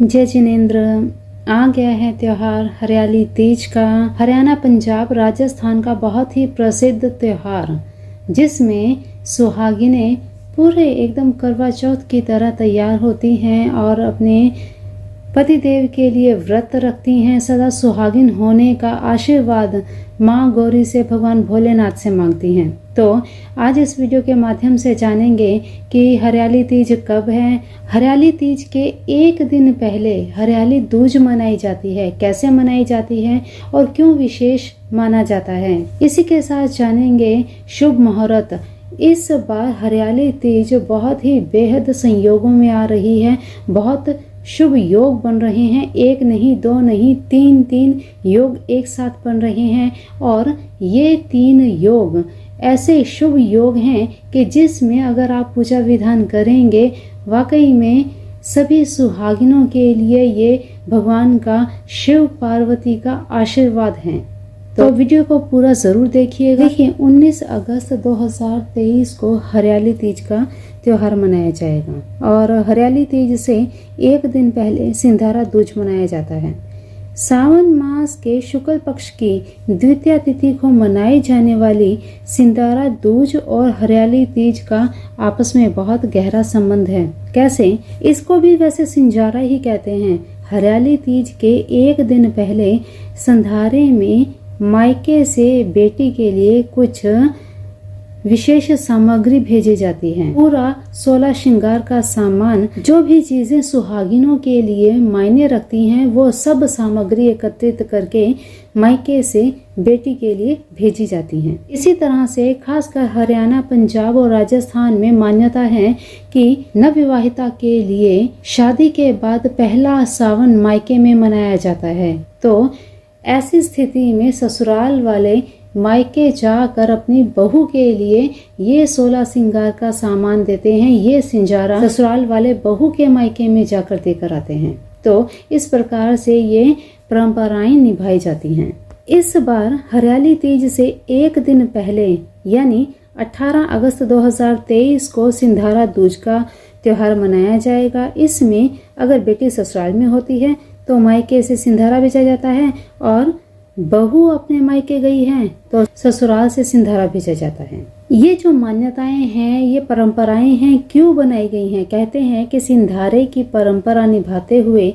जय जिनेंद्र। आ गया है त्योहार हरियाली तीज का। हरियाणा, पंजाब, राजस्थान का बहुत ही प्रसिद्ध त्योहार, जिसमें सुहागिनें पूरे एकदम करवा चौथ की तरह तैयार होती हैं और अपने पतिदेव के लिए व्रत रखती हैं। सदा सुहागिन होने का आशीर्वाद माँ गौरी से, भगवान भोलेनाथ से मांगती हैं। तो आज इस वीडियो के माध्यम से जानेंगे कि हरियाली तीज कब है। हरियाली तीज के एक दिन पहले हरियाली दूज मनाई जाती है, कैसे मनाई जाती है और क्यों विशेष माना जाता है। इसी के साथ जानेंगे शुभ मुहूर्त। इस बार हरियाली तीज बहुत ही बेहद संयोगों में आ रही है। बहुत शुभ योग बन रहे हैं, एक नहीं, दो नहीं, तीन योग एक साथ बन रहे हैं। और ये 3 योग ऐसे शुभ योग हैं कि जिसमें अगर आप पूजा विधान करेंगे, वाकई में सभी सुहागिनों के लिए ये भगवान का, शिव पार्वती का आशीर्वाद है। तो वीडियो को पूरा जरूर देखिएगा। देखिए, 19 अगस्त 2023 को हरियाली तीज का त्योहार मनाया जाएगा और हरियाली तीज से एक दिन पहले सिंधारा दूज मनाया जाता है। सावन मास के शुक्ल पक्ष की द्वितीय तिथि को मनाई जाने वाली सिंधारा दूज और हरियाली तीज का आपस में बहुत गहरा संबंध है। कैसे? इसको भी वैसे सिंजारा ही कहते हैं। हरियाली तीज के एक दिन पहले संधारे में मायके से बेटी के लिए कुछ विशेष सामग्री भेजी जाती है। पूरा 16 श्रृंगार का सामान, जो भी चीजें सुहागिनों के लिए मायने रखती हैं, वो सब सामग्री एकत्रित करके मायके से बेटी के लिए भेजी जाती हैं। इसी तरह से खासकर हरियाणा, पंजाब और राजस्थान में मान्यता है कि नवविवाहिता के लिए शादी के बाद पहला सावन मायके में मनाया जाता है। तो ऐसी स्थिति में ससुराल वाले मायके जाकर अपनी बहू के लिए ये 16 श्रृंगार का सामान देते हैं। ये सिंजारा ससुराल वाले बहू के मायके में जाकर देकर आते हैं। तो इस प्रकार से ये परंपराएं निभाई जाती हैं। इस बार हरियाली तीज से एक दिन पहले यानी 18 अगस्त 2023 को सिंधारा दूज का त्योहार मनाया जाएगा। इसमें अगर बेटी ससुराल में होती है तो मायके से सिंधारा भेजा जाता है, और बहू अपने मायके गई है तो ससुराल से सिंधारा भेजा जाता है। ये जो मान्यताएं हैं, ये परंपराएं हैं, क्यों बनाई गई हैं? कहते हैं कि सिंधारे की परंपरा निभाते हुए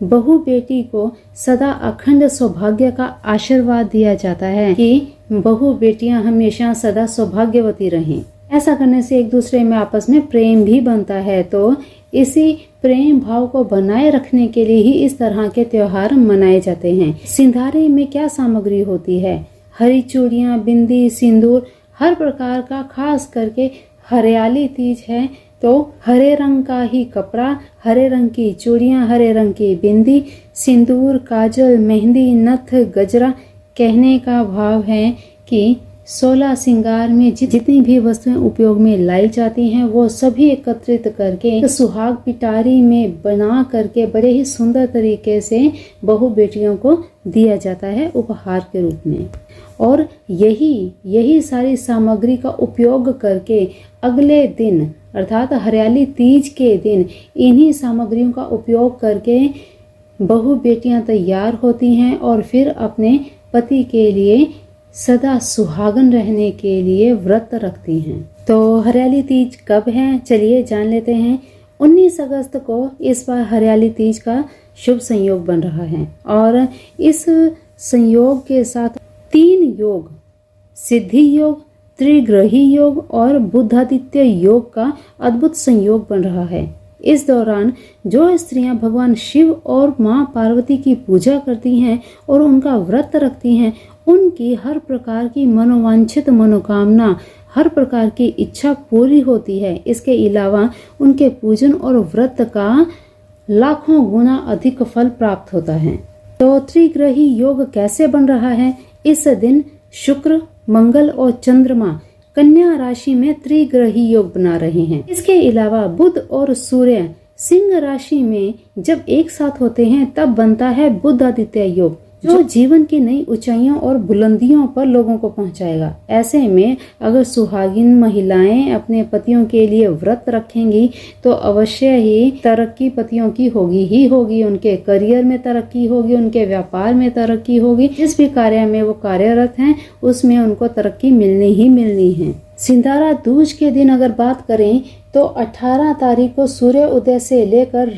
बहू बेटी को सदा अखंड सौभाग्य का आशीर्वाद दिया जाता है कि बहू बेटियां हमेशा सदा सौभाग्यवती रहें। ऐसा करने से एक दूसरे में आपस में प्रेम भी बनता है। तो इसी प्रेम भाव को बनाए रखने के लिए ही इस तरह के त्योहार मनाए जाते हैं। सिंधारे में क्या सामग्री होती है? हरी चूड़ियां, बिंदी, सिंदूर, हर प्रकार का। खास करके हरियाली तीज है तो हरे रंग का ही कपड़ा, हरे रंग की चूड़ियां, हरे रंग की बिंदी, सिंदूर, काजल, मेहंदी, नथ, गजरा। कहने का भाव है कि 16 श्रृंगार में जितनी भी वस्तुएं उपयोग में लाई जाती हैं, वो सभी एकत्रित करके सुहाग पिटारी में बना करके बड़े ही सुंदर तरीके से बहू बेटियों को दिया जाता है उपहार के रूप में। और यही सारी सामग्री का उपयोग करके अगले दिन अर्थात हरियाली तीज के दिन इन्हीं सामग्रियों का उपयोग करके बहू बेटियां तैयार होती हैं और फिर अपने पति के लिए सदा सुहागन रहने के लिए व्रत रखती हैं। तो हरियाली तीज कब है, चलिए जान लेते हैं। 19 अगस्त को इस बार हरियाली तीज का शुभ संयोग बन रहा है और इस संयोग के साथ 3 योग, सिद्धि योग, त्रिग्रही योग और बुधादित्य योग का अद्भुत संयोग बन रहा है। इस दौरान जो स्त्रियां भगवान शिव और मां पार्वती की पूजा करती हैं और उनका व्रत रखती हैं, उनकी हर प्रकार की मनोवांछित मनोकामना, हर प्रकार की इच्छा पूरी होती है। इसके अलावा उनके पूजन और व्रत का लाखों गुना अधिक फल प्राप्त होता है। तो त्रिग्रही योग कैसे बन रहा है? इस दिन शुक्र, मंगल और चंद्रमा कन्या राशि में त्रिग्रही योग बना रहे हैं। इसके अलावा बुध और सूर्य सिंह राशि में जब एक साथ होते हैं तब बनता है बुधादित्य योग, जो जीवन की नई ऊंचाइयों और बुलंदियों पर लोगों को पहुंचाएगा। ऐसे में अगर सुहागिन महिलाएं अपने पतियों के लिए व्रत रखेंगी तो अवश्य ही तरक्की पतियों की होगी ही होगी। उनके करियर में तरक्की होगी, उनके व्यापार में तरक्की होगी, जिस भी कार्य में वो कार्यरत हैं उसमें उनको तरक्की मिलनी ही मिलनी है। सिंदारा दूज के दिन अगर बात करें तो 18 तारीख को सूर्य उदय से लेकर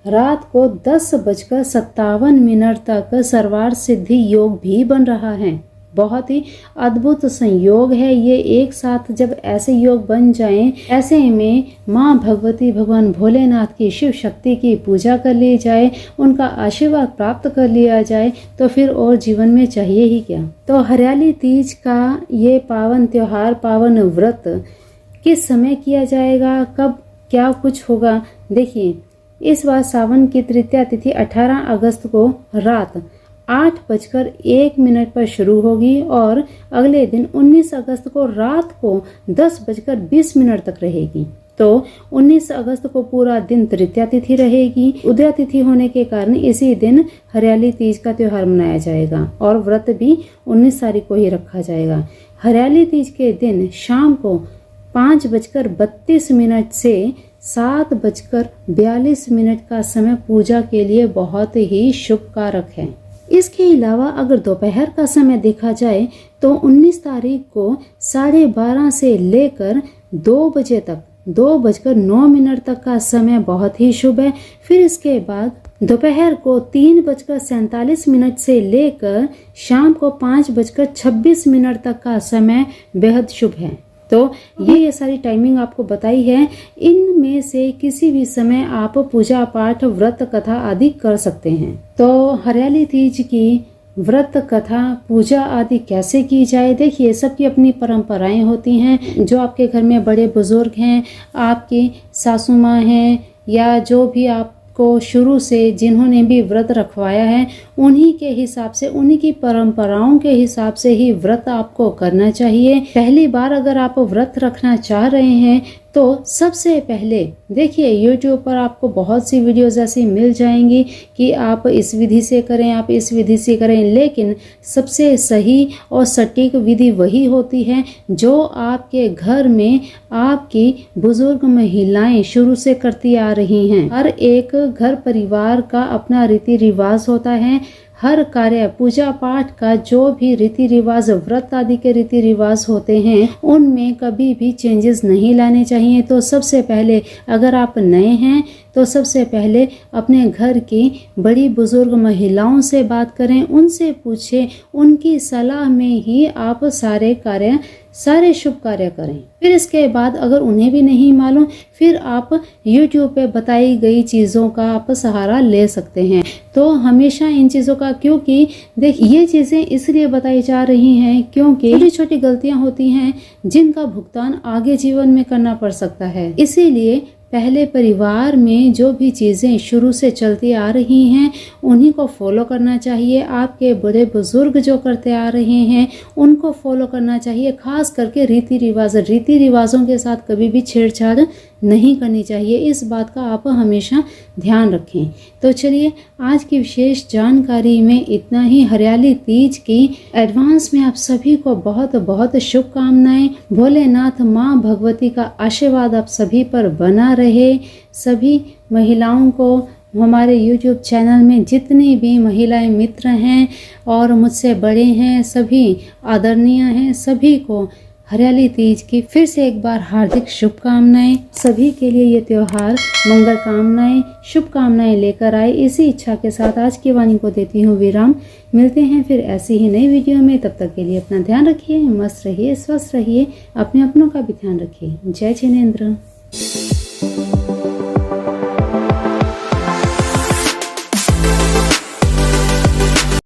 रात को 10:57 तक सर्वार्थ सिद्धि योग भी बन रहा है। बहुत ही अद्भुत संयोग है ये। एक साथ जब ऐसे योग बन जाएं, ऐसे में माँ भगवती भगवान भोलेनाथ की शिव शक्ति की पूजा कर ली जाए, उनका आशीर्वाद प्राप्त कर लिया जाए तो फिर और जीवन में चाहिए ही क्या। तो हरियाली तीज का ये पावन त्योहार, पावन व्रत किस समय किया जाएगा, कब क्या कुछ होगा, देखिए इस बार सावन की तृतीया तिथि 18 अगस्त को रात 8:01 पर शुरू होगी और अगले दिन 19 अगस्त को रात को 10:20 तक रहेगी। तो 19 अगस्त को पूरा दिन तृतीया तिथि रहेगी। उदया तिथि होने के कारण इसी दिन हरियाली तीज का त्योहार मनाया जाएगा और व्रत भी 19 तारीख को ही रखा जाएगा। हरियाली तीज के दिन शाम को 5:32 से 7:42 का समय पूजा के लिए बहुत ही शुभ कारक है। इसके अलावा अगर दोपहर का समय देखा जाए तो 19 तारीख को 12:30 से लेकर 2 बजे तक 2:09 तक का समय बहुत ही शुभ है। फिर इसके बाद दोपहर को 3:47 से लेकर शाम को 5:26 तक का समय बेहद शुभ है। तो ये सारी टाइमिंग आपको बताई है। इनमें से किसी भी समय आप पूजा पाठ, व्रत कथा आदि कर सकते हैं। तो हरियाली तीज की व्रत कथा, पूजा आदि कैसे की जाए, देखिए सबकी अपनी परंपराएं होती हैं। जो आपके घर में बड़े बुजुर्ग हैं, आपकी सासू माँ हैं या जो भी आपको शुरू से जिन्होंने भी व्रत रखवाया है, उन्हीं के हिसाब से, उन्हीं की परंपराओं के हिसाब से ही व्रत आपको करना चाहिए। पहली बार अगर आप व्रत रखना चाह रहे हैं तो सबसे पहले देखिए YouTube पर आपको बहुत सी वीडियोस ऐसी मिल जाएंगी कि आप इस विधि से करें, आप इस विधि से करें, लेकिन सबसे सही और सटीक विधि वही होती है जो आपके घर में आपकी बुजुर्ग महिलाएं शुरू से करती आ रही हैं। हर एक घर परिवार का अपना रीति रिवाज होता है। हर कार्य, पूजा पाठ का जो भी रीति रिवाज, व्रत आदि के रीति रिवाज होते हैं, उनमें कभी भी चेंजेस नहीं लाने चाहिए। तो सबसे पहले अगर आप नए हैं तो सबसे पहले अपने घर की बड़ी बुजुर्ग महिलाओं से बात करें, उनसे पूछें, उनकी सलाह में ही आप सारे शुभ कार्य करें। फिर इसके बाद अगर उन्हें भी नहीं मालूम, फिर आप YouTube पे बताई गई चीज़ों का आप सहारा ले सकते हैं। तो हमेशा इन चीज़ों का, क्योंकि देखिए ये चीज़ें इसलिए बताई जा रही हैं क्योंकि छोटी छोटी गलतियां होती हैं जिनका भुगतान आगे जीवन में करना पड़ सकता है। इसीलिए पहले परिवार में जो भी चीज़ें शुरू से चलती आ रही हैं उन्हीं को फॉलो करना चाहिए। आपके बड़े बुजुर्ग जो करते आ रहे हैं उनको फॉलो करना चाहिए। खास करके रीति रिवाजों के साथ कभी भी छेड़छाड़ नहीं करनी चाहिए। इस बात का आप हमेशा ध्यान रखें। तो चलिए आज की विशेष जानकारी में इतना ही। हरियाली तीज की एडवांस में आप सभी को बहुत बहुत शुभकामनाएं। भोलेनाथ माँ भगवती का आशीर्वाद आप सभी पर बना रहे। सभी महिलाओं को, हमारे YouTube चैनल में जितनी भी महिलाएं मित्र हैं और मुझसे बड़े हैं, सभी आदरणीय हैं, सभी को हरियाली तीज की फिर से एक बार हार्दिक शुभकामनाएं। सभी के लिए ये त्योहार मंगल कामनाएं, शुभकामनाएं लेकर आए। इसी इच्छा के साथ आज की वाणी को देती हूँ विराम। मिलते हैं फिर ऐसी ही नई वीडियो में। तब तक के लिए अपना ध्यान रखिए, मस्त रहिए, स्वस्थ रहिए, अपने अपनों का भी ध्यान रखिए। जय जिनेंद्र।